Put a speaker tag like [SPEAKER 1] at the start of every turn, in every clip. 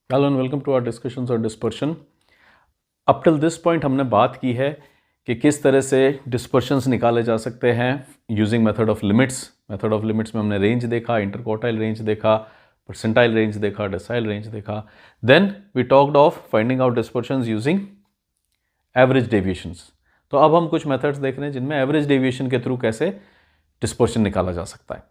[SPEAKER 1] Hello and welcome to our discussions on dispersion. Up till this point हमने बात की है कि किस तरह से डिस्पर्शंस निकाले जा सकते हैं using method of limits. Method of limits में हमने रेंज देखा, इंटरक्वार्टाइल रेंज देखा, परसेंटाइल रेंज देखा, डेसाइल रेंज देखा। Then we talked of finding out dispersions using average deviations. तो अब हम कुछ मेथड्स देख रहे हैं जिनमें एवरेज डेविएशन के थ्रू कैसे डिस्पर्शन निकाला जा सकता है।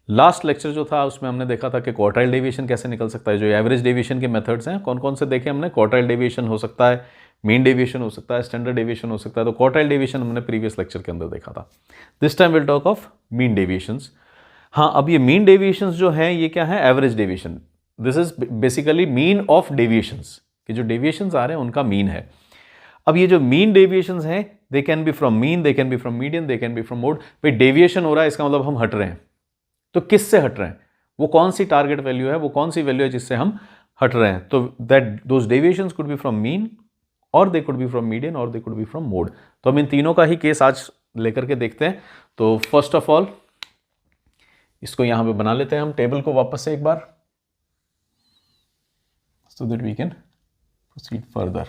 [SPEAKER 1] लास्ट लेक्चर जो था उसमें हमने देखा था कि क्वार्टाइल डेविएशन कैसे निकल सकता है। जो एवरेज डेविएशन के मेथड्स हैं कौन कौन से देखे हमने। क्वार्टाइल डेविएशन हो सकता है, मीन डेविएशन हो सकता है, स्टैंडर्ड डेविएशन हो सकता है। तो क्वार्टाइल डेविएशन हमने प्रीवियस लेक्चर के अंदर देखा था। This time will talk of mean deviations. हाँ, अब ये मीन डेविएशंस जो है ये क्या है, average deviation. This is basically mean of deviations, कि जो डेविएशंस आ रहे हैं उनका मीन है। अब ये जो मीन डेविएशंस हैं they can be from mean, they can be from median, they can be from mode. भाई डेविएशन हो रहा है इसका मतलब हम हट रहे हैं। तो किससे हट रहे हैं, वो कौन सी टारगेट वैल्यू है, वो कौन सी वैल्यू है जिससे हम हट रहे हैं। तो that those deviations could be from mean और they could be from median और they could be from mode. तो हम इन तीनों का ही केस आज लेकर के देखते हैं। तो फर्स्ट ऑफ ऑल इसको यहां पे बना लेते हैं हम टेबल को वापस से एक बार, so that we can proceed further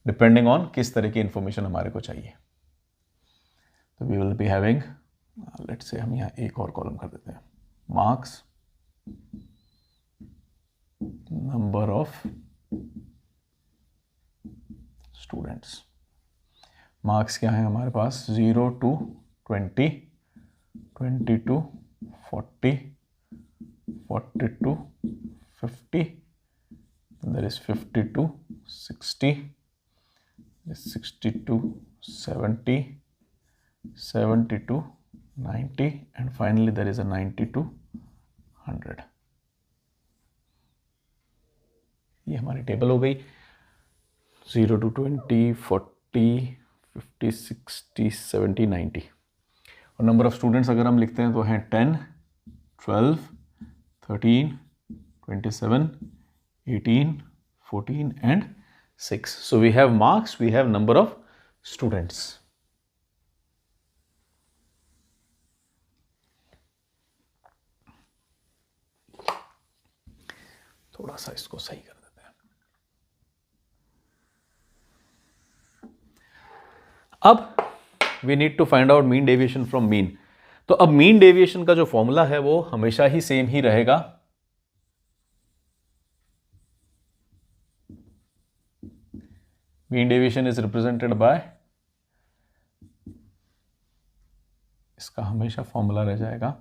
[SPEAKER 1] depending on किस तरह की इंफॉर्मेशन हमारे को चाहिए। तो we will be having, let's say हम यहाँ एक और कॉलम कर देते हैं, marks, number of students. Marks क्या है हमारे पास, 0 to 20, 20 to 40, 40 to 50, there is 50 to 60, 60 to 70, 70 to 90, and finally there is a 90 to 100। ये हमारी टेबल हो गई। 0 to 20, 40, 50, 60, 70, 90। और नंबर ऑफ स्टूडेंट्स अगर हम लिखते हैं तो हैं 10, 12, 13, 27, 18, 14 and 6। So we have marks, we have number of students। थोड़ा सा इसको सही कर देते हैं। अब we need to find out mean deviation from mean. तो अब मीन डेविएशन का जो फॉर्मूला है वो हमेशा ही सेम ही रहेगा। Mean deviation is represented by, इसका हमेशा फॉर्मूला रह जाएगा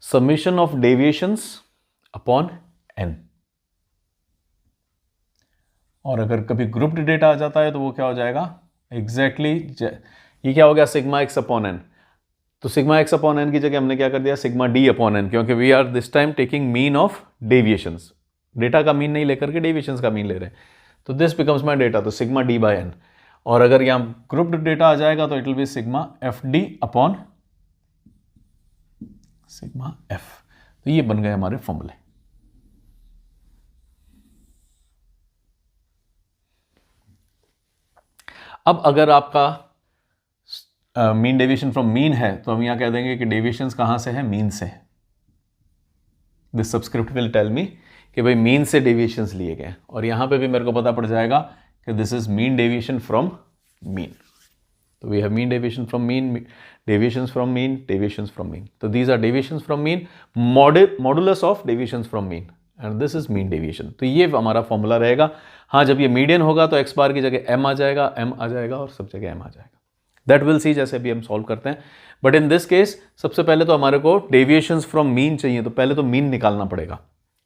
[SPEAKER 1] summation of deviations upon n। और अगर कभी ग्रुप्ड डेटा आ जाता है तो वो क्या हो जाएगा, एग्जैक्टली ये क्या हो गया, सिग्मा एक्स अपॉन एन। तो सिग्मा एक्स अपॉन एन की जगह हमने क्या कर दिया, सिग्मा डी अपॉन एन, क्योंकि we are this time taking mean of deviations. Data का मीन नहीं लेकर के डेविएशंस का मीन ले रहे हैं। तो दिस बिकम्स माई डेटा, तो सिग्मा डी बाय एन। और अगर यहां ग्रुप्ड डेटा आ जाएगा तो it will B sigma F D upon sigma F. तो ये बन गए हमारे फॉर्मूले। अब अगर आपका मीन डेविएशन फ्रॉम मीन है तो हम यहां कह देंगे कि डेविएशंस कहां से है, मीन से। This subscript will tell me कि भाई मीन से डेविएशंस लिए गए, और यहां पे भी मेरे को पता पड़ जाएगा कि this is mean deviation from mean. तो we have mean deviation from mean, deviations from mean, deviations from mean. तो these are deviations from mean, modulus of deviations from mean, and this is mean deviation. तो ये हमारा formula रहेगा। हाँ, जब ये median होगा तो एक्स बार की जगह एम आ जाएगा, एम आ जाएगा और सब जगह एम आ जाएगा। दैट विल सी जैसे भी हम सॉल्व करते हैं। बट इन दिस केस सबसे पहले तो हमारे को डेविएशंस फ्रॉम मीन चाहिए, तो पहले तो मीन निकालना पड़ेगा।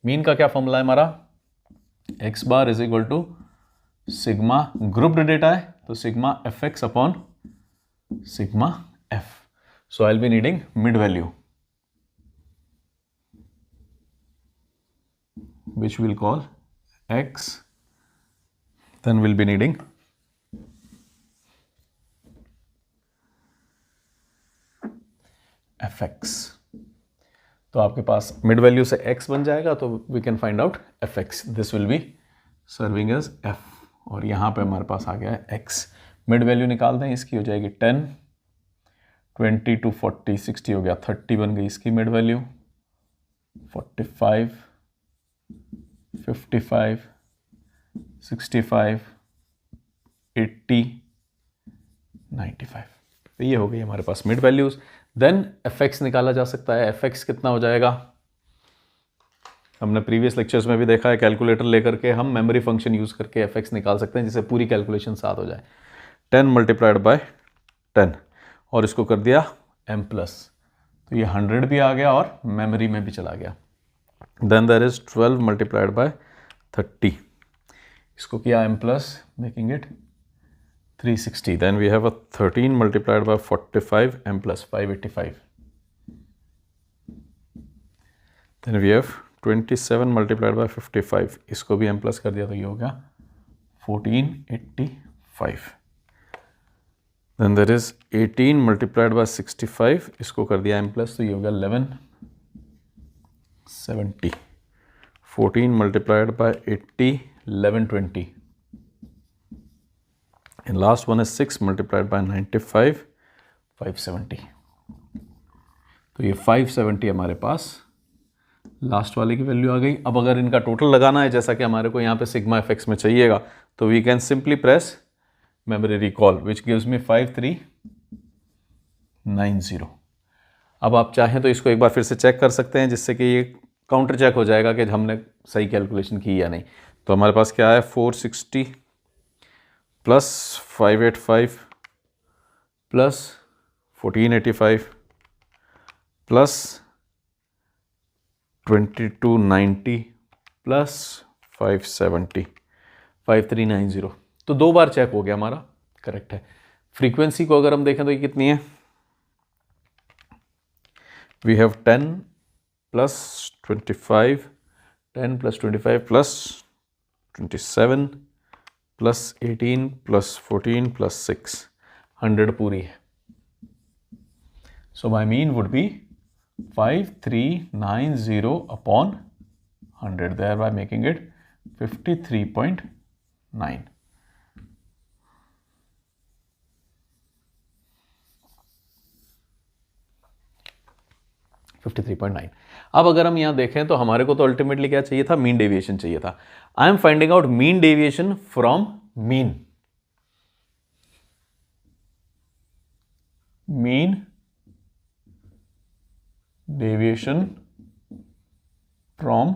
[SPEAKER 1] मीन का क्या फॉर्मूला है हमारा, x bar is equal to sigma, grouped data है तो sigma f x upon sigma f. So I will be needing mid value which we'll call x, then we'll be needing fx। तो आपके पास mid value से x बन जाएगा तो we can find out fx। this will be serving as f, और यहां पे हमारे पास आ गया है x। मिड वैल्यू निकाल दें, इसकी हो जाएगी 10, 20 to 40, 60 हो गया, 30 बन गई इसकी मिड वैल्यू, 45, 55, 65, 80, 95। तो ये हो गई हमारे पास मिड वैल्यूज। देन एफ निकाला जा सकता है। एफ कितना हो जाएगा, हमने प्रीवियस लेक्चर्स में भी देखा है, कैलकुलेटर लेकर के हम मेमोरी फंक्शन यूज करके एफ निकाल सकते हैं जिससे पूरी कैलकुलेशन साथ हो जाए। 10 मल्टीप्लाइड बाय 10 और इसको कर दिया m प्लस, तो ये 100 भी आ गया और मेमोरी में भी चला गया। Then there is 12 multiplied by 30, इसको किया m plus, making it 360। Then we have a 13 multiplied by 45 m plus 585। Then we have 27 multiplied by 55, इसको भी m प्लस कर दिया तो ये हो गया 1485। Then there is 18 multiplied by 65, इसको कर दिया m प्लस तो ये हो गया 1170। 14 multiplied by 80, 1120। And last one is 6 multiplied by 95, 570। तो ये 570 हमारे पास लास्ट वाले की वैल्यू आ गई। अब अगर इनका टोटल लगाना है जैसा कि हमारे को यहाँ पे सिग्मा एफ एक्स में चाहिएगा, तो we can simply press memory recall which gives me 5390। अब आप चाहें तो इसको एक बार फिर से चेक कर सकते हैं जिससे कि ये काउंटर चेक हो जाएगा कि हमने सही कैलकुलेशन की या नहीं। तो हमारे पास क्या है, 460 प्लस 585 प्लस 1485 प्लस 2290 प्लस 570, 5390। तो 2 बार चेक हो गया हमारा, करेक्ट है। फ्रीक्वेंसी को अगर हम देखें तो ये कितनी है, we have 10 plus 25, 10 plus 25 plus 27 plus 18 plus 14 plus 6, 100 पूरी है। So my mean would be 5390 upon 100, thereby making it 53.9। अब अगर हम यहां देखें तो हमारे को तो अल्टीमेटली क्या चाहिए था, मीन डेविएशन चाहिए था। I am finding out mean deviation from mean. Mean deviation from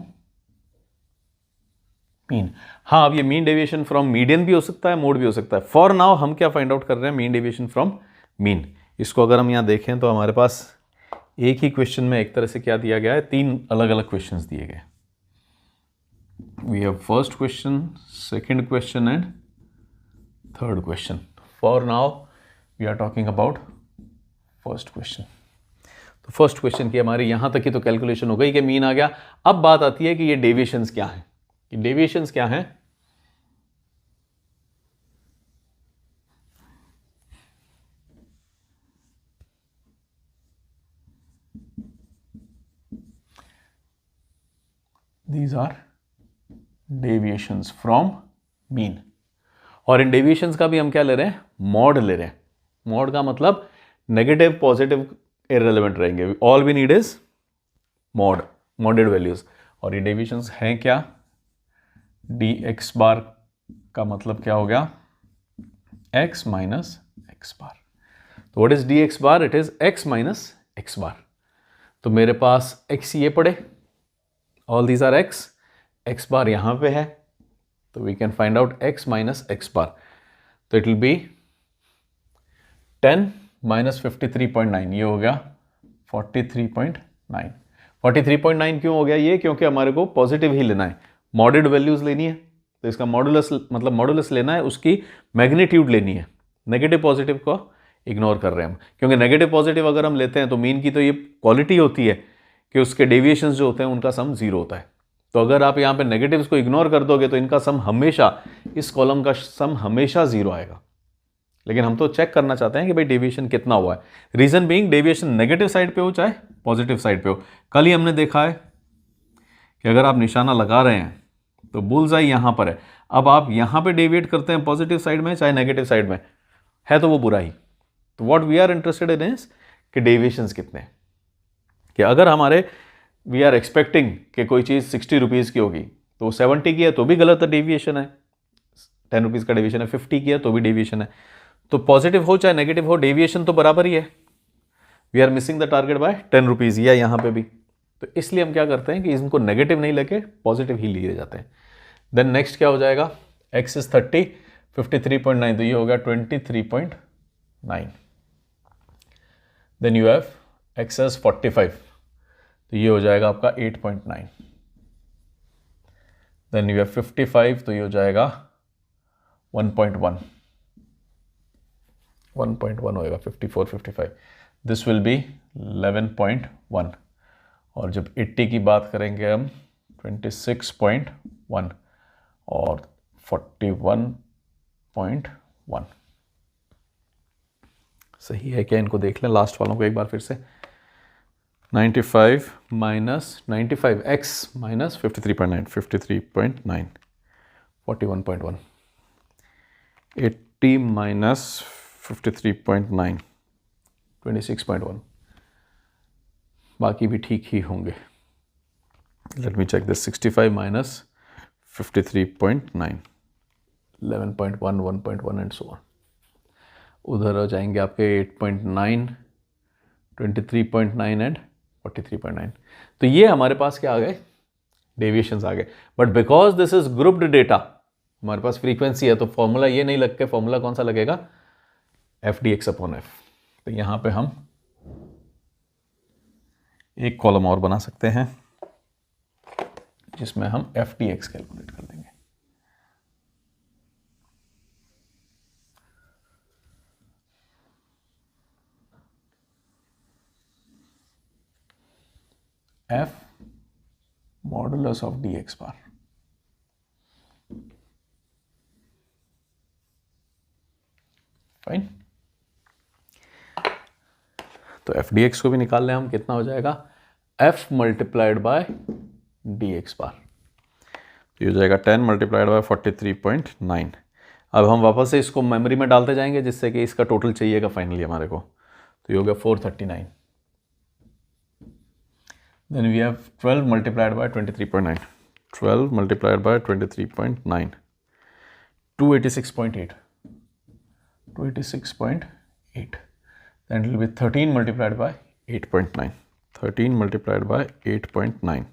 [SPEAKER 1] mean. हाँ, अब ये मीन डेविएशन फ्रॉम मीडियन भी हो सकता है, मोड भी हो सकता है। फॉर नाउ हम क्या फाइंड आउट कर रहे हैं, मीन डेविएशन फ्रॉम मीन। इसको अगर हम यहां देखें तो हमारे पास एक ही क्वेश्चन में एक तरह से क्या दिया गया है, 3 अलग अलग क्वेश्चंस दिए गए। We have first question, second question and third question. For now we are talking about first question. तो फर्स्ट क्वेश्चन की हमारी यहां तक की तो कैलकुलेशन हो गई कि मीन आ गया। अब बात आती है कि ये डेविएशंस क्या हैं, कि डेविएशंस क्या हैं। These are deviations from mean। और इन डेविएशंस का भी हम क्या ले रहे हैं, मॉड ले रहे हैं। मॉड का मतलब नेगेटिव, पॉजिटिव, इररिलेवेंट रहेंगे। All we need is mod, modded values. और ये डेविएशंस हैं क्या, डी एक्स बार का मतलब क्या हो गया, एक्स माइनस एक्स बार। तो what is d x bar, it is x minus x bar. तो मेरे पास एक्स ये पड़े, all these are x, x bar यहां पे है, तो we can find out x minus x bar. तो इट विल बी 10 माइनस 53.9, ये हो गया 43.9। 43.9 क्यों हो गया ये, क्योंकि हमारे को पॉजिटिव ही लेना है, मॉडेड वैल्यूज लेनी है। तो इसका मॉडुलस मतलब मॉडुलस लेना है, उसकी मैग्नीट्यूड लेनी है। नेगेटिव पॉजिटिव को इग्नोर कर रहे हैं हम, क्योंकि नेगेटिव पॉजिटिव अगर हम लेते हैं तो मीन की तो ये क्वालिटी होती है कि उसके डेविएशंस जो होते हैं उनका सम 0 होता है। तो अगर आप यहाँ पे नेगेटिव्स को इग्नोर कर दोगे तो इनका सम हमेशा, इस कॉलम का सम हमेशा 0 आएगा। लेकिन हम तो चेक करना चाहते हैं कि भाई डेविएशन कितना हुआ है। Reason being, deviation negative side पे हो चाहे पॉजिटिव साइड पे हो। कल ही हमने देखा है कि अगर आप निशाना लगा रहे हैं तो बुल्सआई यहाँ पर है। अब आप यहाँ पे डेविएट करते हैं पॉजिटिव साइड में चाहे नेगेटिव साइड में, है तो वो बुरा ही। तो what we are interested in is कि डेविएशंस कितने हैं। कि अगर हमारे वी आर एक्सपेक्टिंग कि कोई चीज़ 60 रुपीज़ की होगी तो 70 की है तो भी गलत डेविएशन है, 10 रुपीज़ का डेविएशन है, 50 की है तो भी डेविएशन है। तो पॉजिटिव हो चाहे नेगेटिव हो, डेविएशन तो बराबर ही है। We are missing the target by 10 rupees, या यहाँ पे भी। तो इसलिए हम क्या करते हैं कि इनको नेगेटिव नहीं लेके पॉजिटिव ही लिए जाते हैं। देन नेक्स्ट क्या हो जाएगा, x इज 30, 53.9, तो ये हो गया 23.9। Then you have x is 45, तो ये हो जाएगा आपका 8.9। देन यू हैव 55, तो ये हो जाएगा 1.1 होएगा, 54, 55, दिस विल बी 11.1। और जब 80 की बात करेंगे हम 26.1 और 41.1। सही है क्या? इनको देख लें लास्ट वालों को एक बार फिर से। 95 माइनस 95 x माइनस 53.9, 53.9, 41.1। 80 माइनस 53.9, 26.1। बाकी भी ठीक ही होंगे। Let me check this. 65 minus 53.9, 11.1, 1.1 and so on. उधर हो जाएंगे आपके 8.9, 23.9 एंड 43.9। तो ये हमारे पास क्या आ गए, डेविएशंस आ गए। But because this is grouped data, हमारे पास फ्रीक्वेंसी है, तो फॉर्मूला ये नहीं लग के, फॉर्मूला कौन सा लगेगा, F d x upon F. तो यहां पे हम एक कॉलम और बना सकते हैं जिसमें हम एफ डी एक्स कैलकुलेट कर देंगे। F modulus of d x bar. Fine. तो एफ डी एक्स को भी निकाल लें हम, कितना हो जाएगा, f multiplied by d x bar. तो ये हो जाएगा 10 मल्टीप्लाइड बाय 43.9। अब हम वापस से इसको मेमोरी में डालते जाएंगे जिससे कि इसका टोटल चाहिएगा फाइनली हमारे को। तो ये हो गया 439। Then we have 12 multiplied by 23.9, 12 multiplied by 23.9, 286.8, 286.8। then it will be 13 multiplied by 8.9, 13 multiplied by 8.9,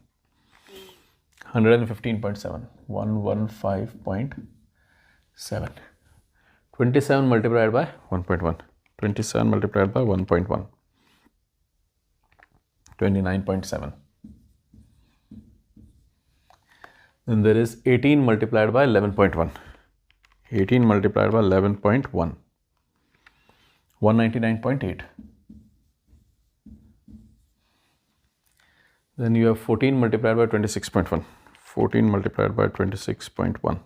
[SPEAKER 1] 115.7, 115.7, 27 multiplied by 1.1, 27 multiplied by 1.1, 29.7. Then there is 18 multiplied by 11.1, 18 multiplied by 11.1, 199.8. Then you have 14 multiplied by 26.1, 14 multiplied by 26.1,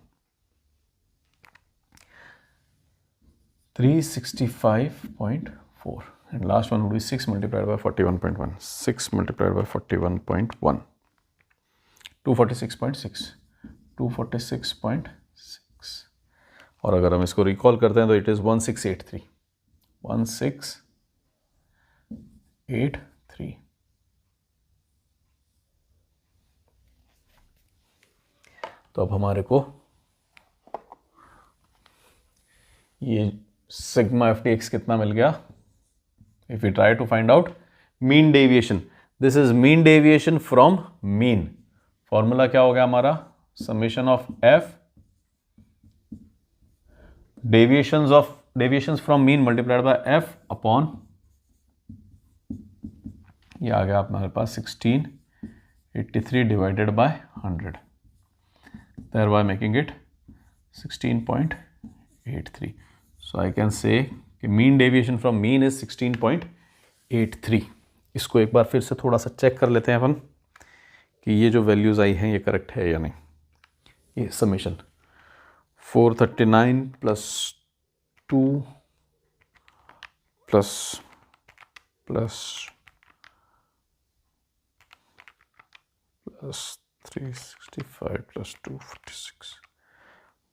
[SPEAKER 1] 365.4. And last one would be 6 multiplied by 41.1, 6 multiplied by 41.1, 246.6, 246.6. और अगर हम इसको recall करते हैं तो it is 1683, 1683। तो अब हमारे को ये सिग्मा एफ टी एक्स कितना मिल गया। If you try to find out mean deviation, this is mean deviation from mean. Formula क्या हो गया हमारा, summation of f deviations from mean multiplied by f upon, ये आ गया हमारे पास 1683 divided by 100, thereby making it 16.83. So I can say कि mean deviation from mean is 16.83. इसको एक बार फिर से थोड़ा सा चेक कर लेते हैं अपन कि ये जो वैल्यूज़ आई हैं ये करेक्ट है या नहीं। ये समेशन 439 प्लस 2 प्लस 365 प्लस 246,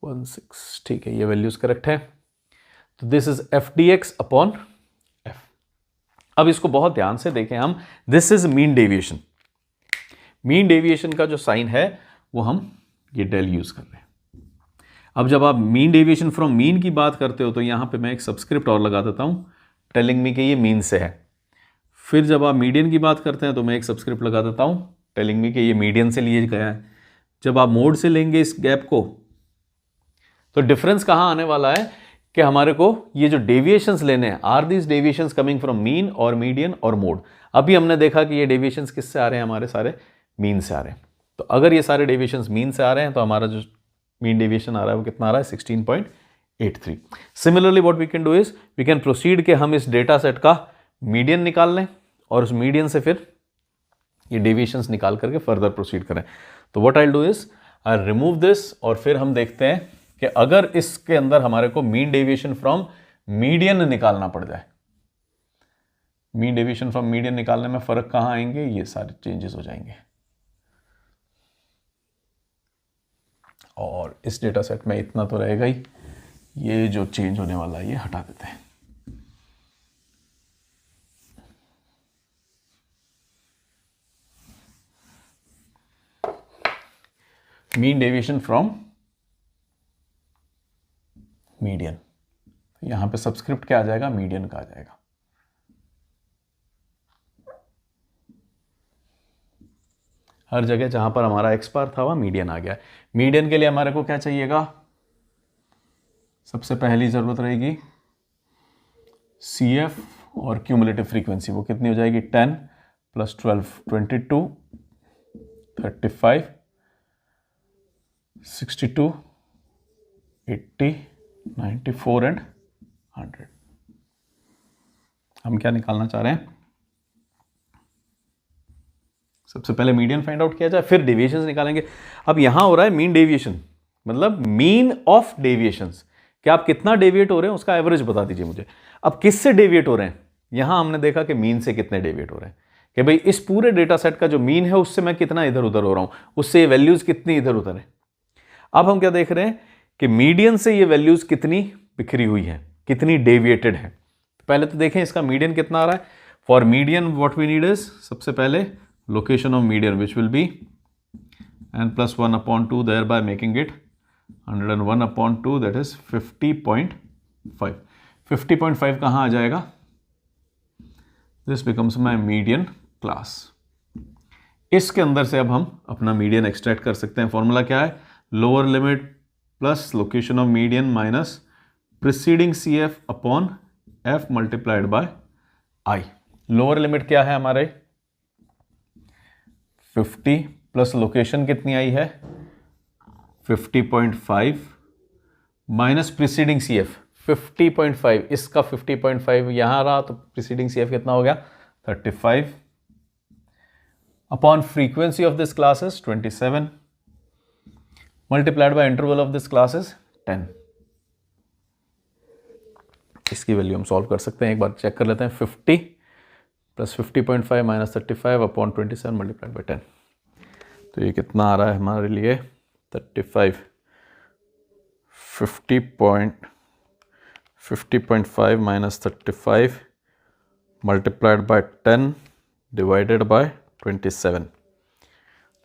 [SPEAKER 1] 16, ठीक है, ये वैल्यूज करेक्ट है। तो this is F d x upon F. अब इसको बहुत ध्यान से देखें हम, this is mean deviation. Mean deviation का जो साइन है वो हम ये डेल यूज कर रहे हैं। अब जब आप मीन डेविएशन फ्रॉम मीन की बात करते हो तो यहां पे मैं एक सबस्क्रिप्ट और लगा देता हूं, टेलिंग मी कि ये मीन से है। फिर जब आप मीडियन की बात करते हैं तो मैं एक सबस्क्रिप्ट लगा देता हूं, टेलिंग मी कि ये मीडियन से लिए गया है। जब आप मोड से लेंगे इस गैप को तो डिफरेंस कहां आने वाला है कि हमारे को ये जो डेविएशंस लेने हैं, are these deviations coming from mean और मीडियन और मोड। अभी हमने देखा कि ये डेविएशंस किससे आ रहे हैं, हमारे सारे मीन से आ रहे हैं। तो अगर ये सारे डेविएशंस मीन से आ रहे हैं तो हमारा जो मीन डेविएशन आ रहा है वो कितना आ रहा है, 16.83। Similarly what we can do is we can proceed कि हम इस डेटा सेट का मीडियन निकाल लें और उस मीडियन से फिर ये डेविएशंस निकाल करके फर्दर प्रोसीड करें। तो what I will do is I remove this और फिर हम देखते हैं कि अगर इसके अंदर हमारे को मीन डेविएशन फ्रॉम मीडियन निकालना पड़ जाए, मीन डेविएशन फ्रॉम मीडियन निकालने में फर्क कहां आएंगे, ये सारे चेंजेस हो जाएंगे। और इस डेटा सेट में इतना तो रहेगा ही, ये जो चेंज होने वाला है ये हटा देते हैं। मीन डेविएशन फ्रॉम मीडियन, यहां पे सबस्क्रिप्ट क्या आ जाएगा, मीडियन का आ जाएगा। हर जगह जहां पर हमारा एक्स बार था वहां मीडियन आ गया। मीडियन के लिए हमारे को क्या चाहिएगा, सबसे पहली जरूरत रहेगी CF और क्यूमुलेटिव फ्रीक्वेंसी, वो कितनी हो जाएगी, 10 + 12 22 35 62 80 94 एंड 100। हम क्या निकालना चाह रहे हैं, सबसे पहले मीडियन फाइंड आउट किया जाए, फिर डेविएशंस निकालेंगे। अब यहां हो रहा है मीन डेविएशन, मतलब मीन ऑफ डेविएशंस, कि आप कितना डेविएट हो रहे हैं उसका एवरेज बता दीजिए मुझे। अब किससे डेविएट हो रहे हैं, यहां हमने देखा कि मीन से कितने डेविएट हो रहे हैं, कि भाई इस पूरे डेटा सेट का जो मीन है उससे मैं कितना इधर उधर हो रहा हूं, उससे ये वैल्यूज कितनी इधर उधर है। अब हम क्या देख रहे हैं कि मीडियन से ये वैल्यूज कितनी बिखरी हुई है, कितनी डेविएटेड है। पहले तो देखें इसका मीडियन कितना आ रहा है। For median what we need is, सबसे पहले location of median which will be n+1/2 thereby making it 101/2, that is 50.5। 50.5 कहाँ आ जाएगा, this becomes my median class. इसके अंदर से अब हम अपना मीडियन एक्सट्रैक्ट कर सकते हैं। फॉर्मूला क्या है, lower limit plus location of median minus preceding CF upon F multiplied by I। Lower limit क्या है हमारे, 50 प्लस लोकेशन कितनी आई है 50.5 माइनस प्रिसीडिंग CF 50.5, इसका 50.5 यहां रहा तो प्रिसीडिंग CF कितना हो गया 35 upon frequency of this class is 27 multiplied bye interval of this class is 10। इसकी वैल्यू हम सॉल्व कर सकते हैं, एक बार चेक कर लेते हैं। 50 plus 50.5 minus 35 upon 27 multiplied by 10, तो ये कितना आ रहा है हमारे लिए 35। 50.5 minus 35 multiplied by 10 divided by 27,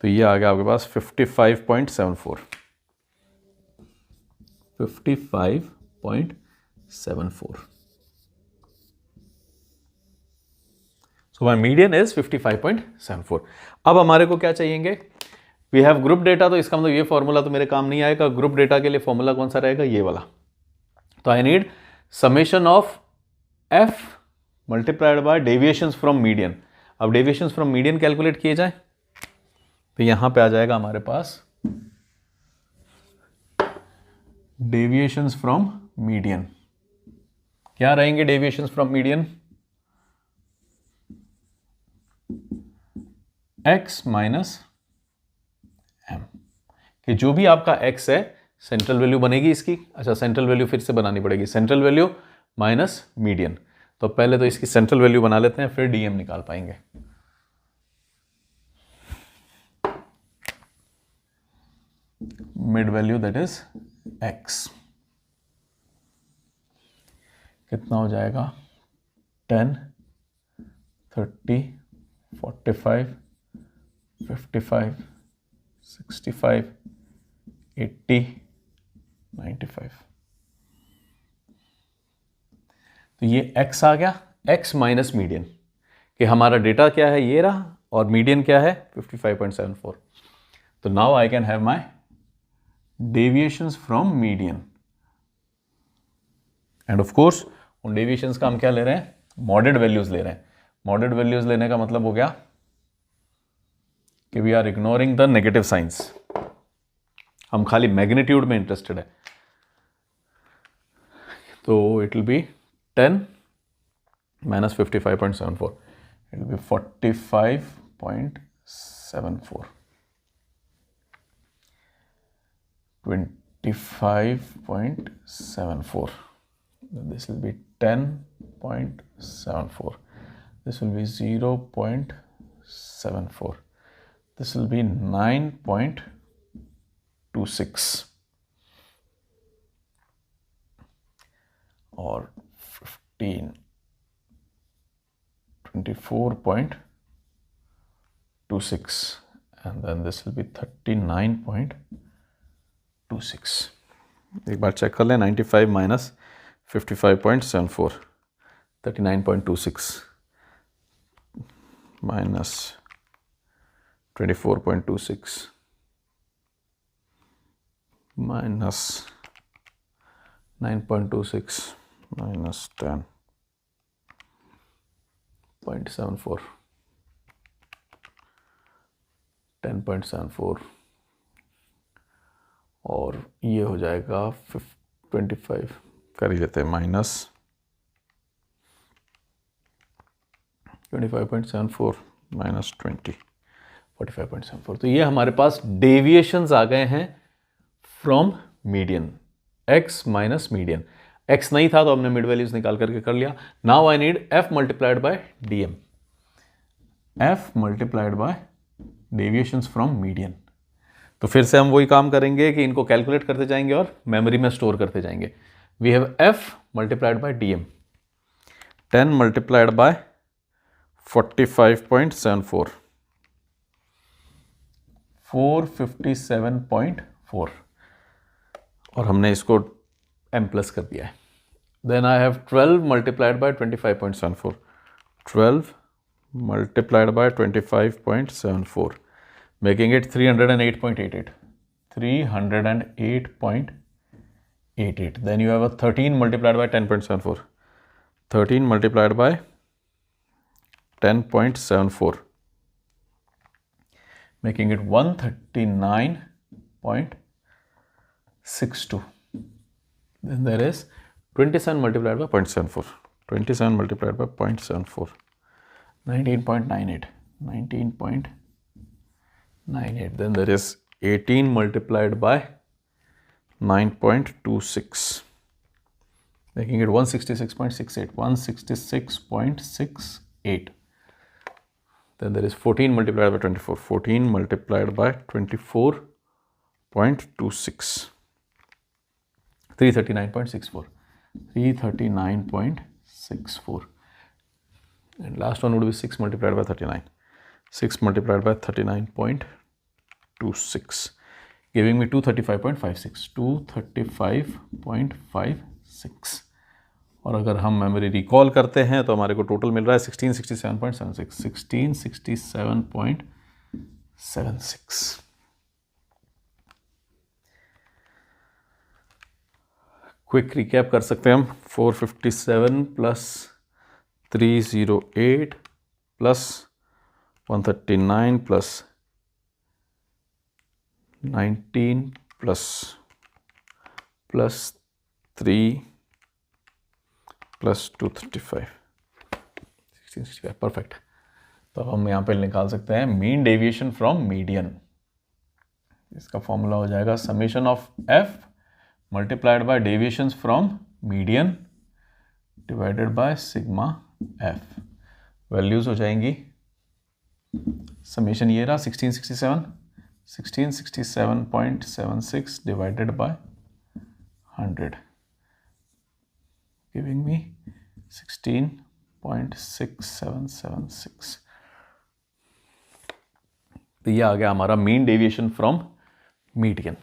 [SPEAKER 1] तो ये आ गया आपके पास 55.74। 55.74। So my median is 55.74। अब हमारे को क्या चाहिएंगे, वी हैव ग्रुप डेटा, तो इसका मतलब ये फॉर्मूला तो मेरे काम नहीं आएगा। ग्रुप डेटा के लिए फॉर्मूला कौन सा रहेगा, ये वाला। तो I need summation of F multiplied bye deviations from median. अब डेविएशंस फ्रॉम मीडियन कैलकुलेट किए जाए तो यहां पे आ जाएगा हमारे पास डेविएशंस फ्रॉम मीडियन। क्या रहेंगे deviations from median, x minus m, कि जो भी आपका x है सेंट्रल वैल्यू बनेगी इसकी। अच्छा, सेंट्रल वैल्यू फिर से बनानी पड़ेगी, सेंट्रल वैल्यू माइनस मीडियन। तो पहले तो इसकी सेंट्रल वैल्यू बना लेते हैं, फिर DM निकाल पाएंगे। Mid value that is x कितना हो जाएगा 10 30, 45, 55, 65, 80, 95। तो ये x आ गया, x माइनस मीडियन, कि हमारा डेटा क्या है, ये रहा, और मीडियन क्या है 55.74। तो now I can have my deviations from median, end of course उन डेविएशंस का हम क्या ले रहे हैं, मॉडेड वैल्यूज ले रहे हैं। मॉडेड वैल्यूज लेने का मतलब हो गया कि we are ignoring the negative signs, हम खाली मैग्नीट्यूड में इंटरेस्टेड है। तो it will be 10 minus 55.74, it will be 45.74, 25.74, this will be 10.74, this will be 0.74, this will be 9.26, और 15, 24.26, and then this will be 39.26. एक बार चेक कर लें, 95 minus 55.74, 39.26 minus 24.26 minus 9.26 minus 10.74, 10.74, और ये हो जाएगा 25 कर ही लेते हैं, माइनस 25.74 माइनस 20, 45.74। तो ये हमारे पास डेविएशंस आ गए हैं from median, x minus median. x नहीं था तो हमने मिड वैल्यूज निकाल करके कर लिया। Now I need f multiplied by dm, f multiplied bye deviations from median. तो फिर से हम वही काम करेंगे कि इनको कैलकुलेट करते जाएंगे और मेमोरी में स्टोर करते जाएंगे। We have f multiplied by dm, 10 multiplied by 45.74, 457.4, और हमने इसको m प्लस कर दिया है। Then I have 12 multiplied by 25.74, 12 multiplied by 25.74, making it 308.88, 308.88. Then you have a 13 multiplied by 10.74, 13 multiplied by 10.74, making it 139.62. Then there is 27 multiplied by 0.74, 27 multiplied by 0.74, 19.98, 19.98. Then there is 18 multiplied by 9.26, making it 166.68, 166.68. Then there is 14 multiplied by 24, 14 multiplied by 24.26, 339.64, 339.64. And last one would be 6 multiplied by 39, 6 multiplied by 39.26, giving me 235.56, 235.56. और अगर हम memory recall करते हैं तो हमारे को total मिल रहा है 1667.76, 1667.76. क्विक रिकैप कर सकते हैं हम, 457 plus 308 plus 139 plus 19 plus 3 plus 235, 1665, perfect. तो हम यहाँ पे निकाल सकते हैं मीन डेविएशन फ्रॉम मीडियन। इसका फॉर्मूला हो जाएगा summation of f multiplied bye deviations from median divided by sigma f। Values हो जाएंगी, समेशन ये रहा 1667.76 डिवाइडेड बाय 100, गिविंग मी 16 0.6776। तो ये आ गया हमारा मीन डेविएशन फ्रॉम मीडियन।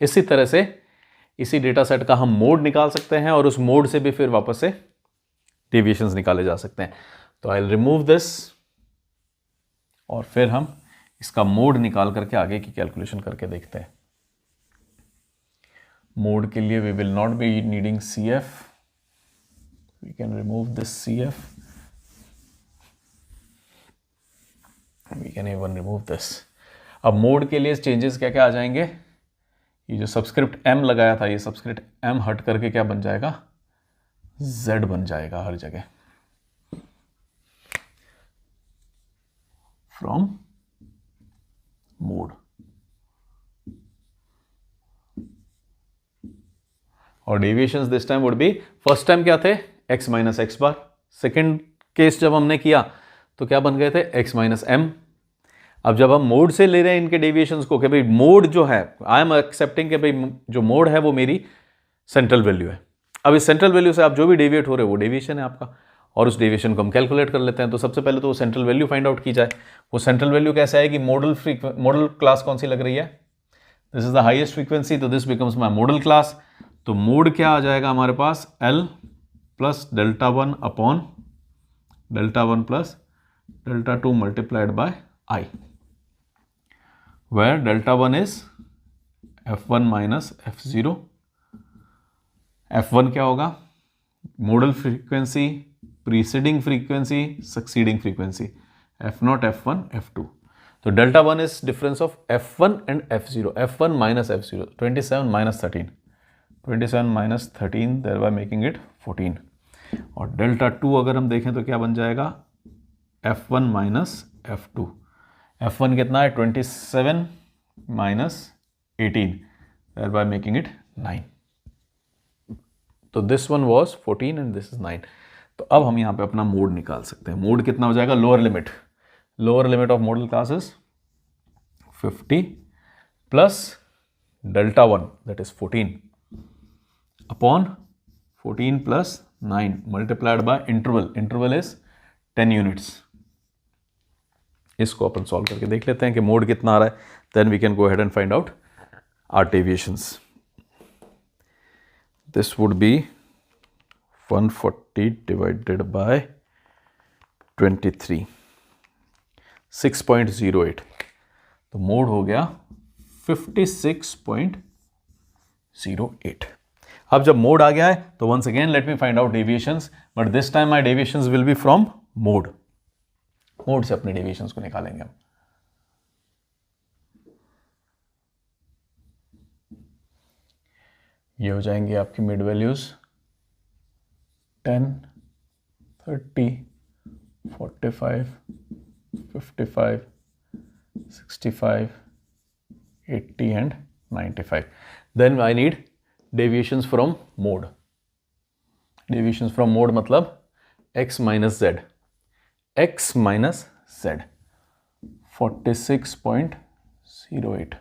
[SPEAKER 1] इसी तरह से इसी डेटा सेट का हम मोड निकाल सकते हैं और उस मोड से भी फिर वापस से डेविएशंस निकाले जा सकते हैं। तो आई विल रिमूव दिस और फिर हम इसका मोड निकाल करके आगे की कैलकुलेशन करके देखते हैं। मोड के लिए we will not be needing CF, we can remove this CF, we can even remove this. अब मोड के लिए चेंजेस क्या क्या आ जाएंगे, ये जो सबस्क्रिप्ट M लगाया था ये सबस्क्रिप्ट M हट करके क्या बन जाएगा, Z बन जाएगा हर जगह, फ्रॉम मोड। और deviations this time would be, first time क्या थे x माइनस एक्स बार, सेकेंड केस जब हमने किया तो क्या बन गए थे x माइनस m। अब जब हम मोड से ले रहे हैं इनके डेविएशंस को कि भाई मोड जो है, आई एम एक्सेप्टिंग कि भाई जो मोड है वो मेरी सेंट्रल वैल्यू है। अब इस सेंट्रल वैल्यू से आप जो भी डेविएट हो रहे हो वो डेविएशन है आपका, और उस डेविएशन को हम कैलकुलेट कर लेते हैं। तो सबसे पहले तो वो सेंट्रल वैल्यू फाइंड आउट की जाए। वो सेंट्रल वैल्यू कैसे आएगी, मॉडल क्लास कौन सी लग रही है, this is the highest frequency, तो this becomes my modal class. तो मोड क्या आ जाएगा हमारे पास, L plus delta 1 upon delta 1 plus delta 2 multiplied by I, where delta 1 is F1 minus F0। F1 क्या होगा, model frequency, preceding frequency, succeeding frequency, F0, F1, F2। तो delta 1 is difference of F1 and F0, F1 minus F0, 27 minus 13, 27 minus 13 thereby making it 14। और delta 2 अगर हम देखें तो क्या बन जाएगा, F1 माइनस F2। F1 कितना है, 27 माइनस 18 thereby making it 9। तो this one was 14 and this is 9। तो अब हम यहाँ पे अपना मोड निकाल सकते हैं। मोड कितना हो जाएगा, lower limit of model class is 50 plus delta 1 that is 14 upon 14 plus 9 multiplied by interval is 10 units. इसको अपन सॉल्व करके देख लेते हैं कि मोड कितना आ रहा है, then we can go ahead and find out our deviations. This would be 140 divided by 23, 6.08। तो मोड हो गया 56.08। अब जब मोड आ गया है तो once again let me find out deviations, but this time my deviations will be from mode. Mode से अपने डेविएशंस को निकालेंगे हम। ये हो जाएंगे आपकी mid values 10, 30, 45, 55, 65, 80 and 95. Then I need deviations from mode. Deviations from mode मतलब x minus z. x minus z 46.08,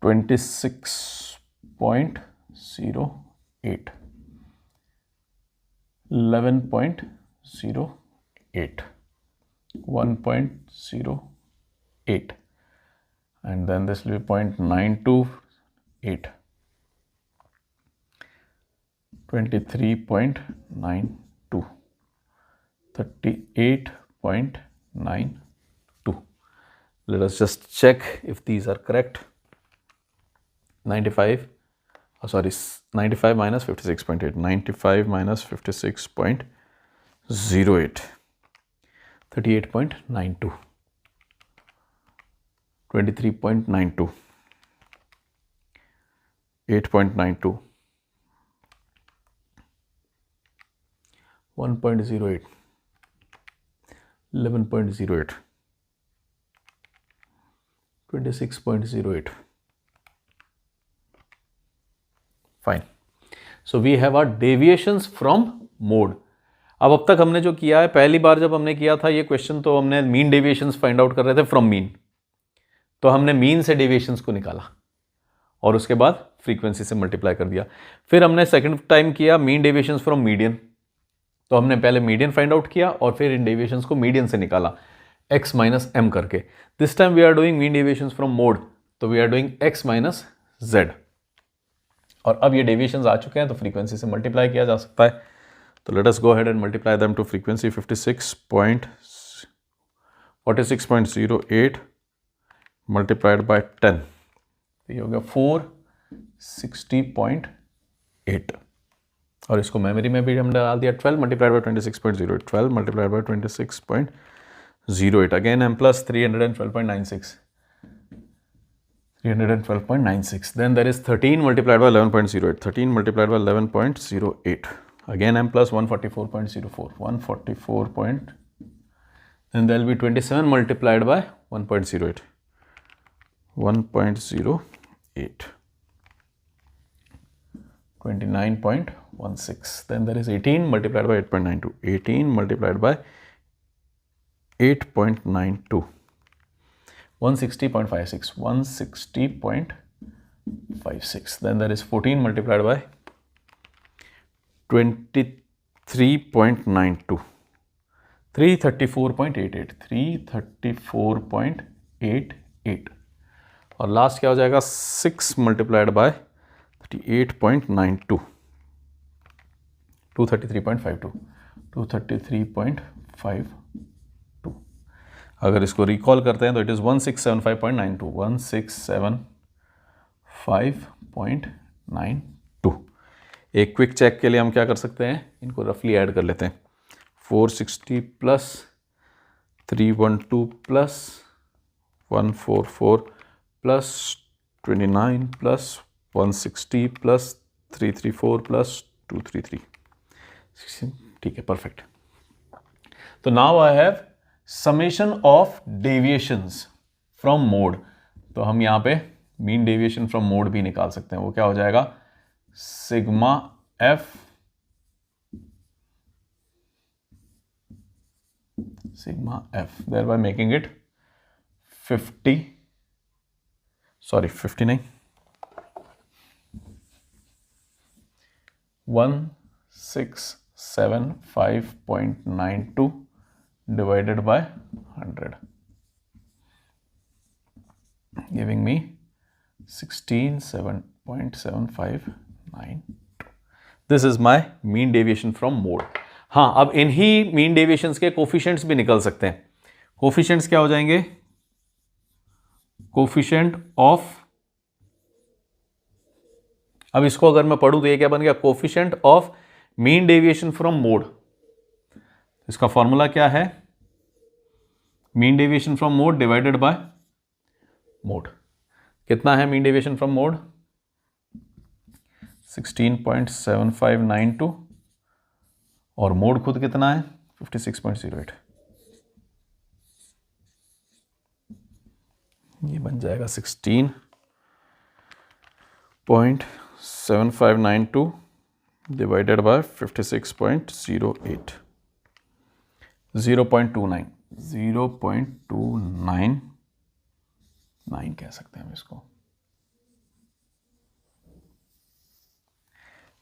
[SPEAKER 1] 26.08, 11.08, 1.08, and then this will be 0.928, 23.92, 38.92. Let us just check if these are correct. 95 minus 56.8, 95 minus 56.08, 38.92, 23.92, 8.92, 1.08, 11.08, 26.08. Fine. So we have our deviations from mode. अब तक हमने जो किया है, पहली बार जब हमने किया था ये क्वेश्चन तो हमने मीन डेविएशंस फाइंड आउट कर रहे थे फ्रॉम मीन, तो हमने मीन से डेविएशंस को निकाला और उसके बाद फ्रीक्वेंसी से मल्टीप्लाई कर दिया। फिर हमने सेकंड टाइम किया मीन डेविएशंस फ्रॉम मीडियन, तो हमने पहले मीडियन फाइंड आउट किया और फिर इन डेविएशंस को मीडियन से निकाला x माइनस एम करके। This time we are doing mean deviations from mode, तो we are doing x minus z. और अब ये डेविएशंस आ चुके हैं तो फ्रीक्वेंसी से मल्टीप्लाई किया जा सकता है। तो let us go ahead and multiply them to frequency 46.08 multiplied by 10, तो ये हो गया 460.8। और इसको मेमोरी में भी हमने डाल दिया 12 multiplied bye 26.08, 12 multiplied bye 26.08, again m plus 312.96, 312.96, then there is 13 multiplied by 11.08, 13 multiplied by 11.08, again m plus 144.04, 144. Then there will be 27 multiplied by 1.08, 1.08, 29.16. Then there is 18 multiplied by 8.92, 18 multiplied by 8.92, 160.56, 160.56. Then there is 14 multiplied by 23.92, 334.88, 334.88। और last क्या हो जाएगा 6 multiplied by 38.92, 233.52, 233.52। अगर इसको recall करते हैं तो it is 1675.92, 1675.92। एक क्विक चेक के लिए हम क्या कर सकते हैं, इनको रफली ऐड कर लेते हैं। 460 plus 312 plus 144 plus 29 plus 160 plus 334 plus 233, ठीक है, परफेक्ट। तो now I have summation of deviations from mode, तो हम यहाँ पे मीन डेविएशन फ्रॉम मोड भी निकाल सकते हैं। वो क्या हो जाएगा sigma F thereby making it 59, 1675.92 divided by 100, giving me 16.759. This is my mean deviation from mode. हाँ, अब इन्हीं मीन डेविएशंस के कोफिशिएंट्स भी निकल सकते हैं। कोफिशिएंट्स क्या हो जाएंगे, कोफिशिएंट ऑफ, अब इसको अगर मैं पढ़ूं तो ये क्या बन गया, coefficient of mean deviation from mode. इसका फॉर्मूला क्या है, mean deviation from mode divided by mode. कितना है मीन डेविएशन फ्रॉम मोड, 16.7592, और मोड खुद कितना है 56.08, ये बन जाएगा 16.7592 डिवाइडेड बाय 56.08, 0.29 कह सकते हैं हम इसको।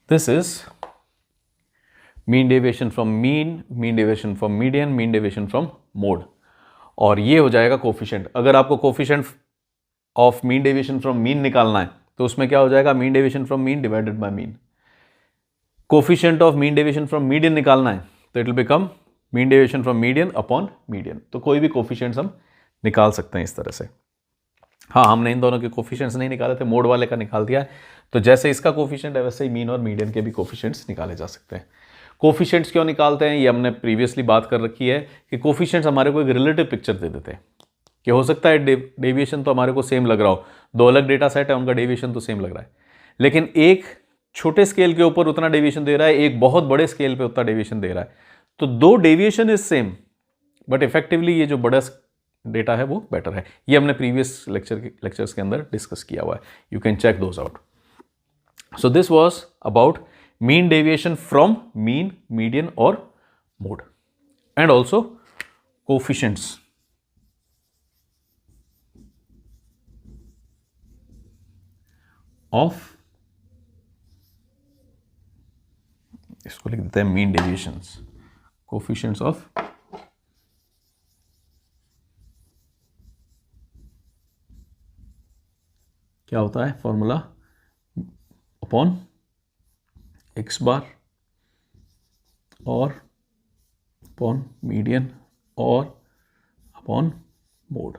[SPEAKER 1] This is mean deviation from mean, mean deviation from median, mean deviation from mode, और ये हो जाएगा कोफिशिएंट। अगर आपको coefficient of mean deviation from mean निकालना है तो उसमें क्या हो जाएगा, mean deviation from mean divided by mean. Coefficient of mean deviation from median निकालना है तो it will become mean deviation from median upon median. तो कोई भी कोफिशिएंट्स हम निकाल सकते हैं इस तरह से। हाँ, हमने इन दोनों के कोफिशिएंट्स नहीं निकाले थे, मोड वाले का निकाल दिया है। तो जैसे इसका कोफिशिएंट है वैसे ही मीन और मीडियन के भी कोफिशिएंट्स निकाले जा सकते हैं। कोफिशिएंट्स क्यों निकालते हैं, ये हमने प्रीवियसली बात कर रखी है कि कोफिशिएंट्स हमारे को एक रिलेटिव पिक्चर दे देते हैं कि हो सकता है डेविएशन तो हमारे को सेम लग रहा हो, दो अलग डेटा सेट है, उनका डेविएशन तो सेम लग रहा है, लेकिन एक छोटे स्केल के ऊपर उतना डेविएशन दे रहा है, एक बहुत बड़े स्केल पे उतना डेविएशन दे रहा है। तो दो deviation is same but effectively ये जो बड़ा डेटा है वो बेटर है। ये हमने प्रीवियस लेक्चर्स के अंदर डिस्कस किया हुआ है, you can check those out. So this was about mean deviation from mean, median और mode, and also coefficients. Of, इसको लिख देते हैं मीन डेविएशंस, कोफिशिएंट्स ऑफ क्या होता है फॉर्मूला, अपॉन एक्स बार और अपॉन मीडियन और upon mode.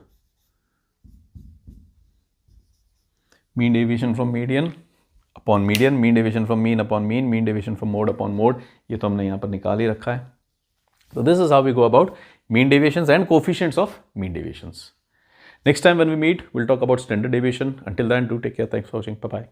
[SPEAKER 1] Mean deviation from median upon median, mean deviation from mean upon mean, mean deviation from mode upon mode, ये तो हमने यहाँ पर निकाल ही रखा है. So this is how we go about mean deviations and coefficients of mean deviations. Next time when we meet, we'll talk about standard deviation. Until then, do take care. Thanks for watching. Bye-bye.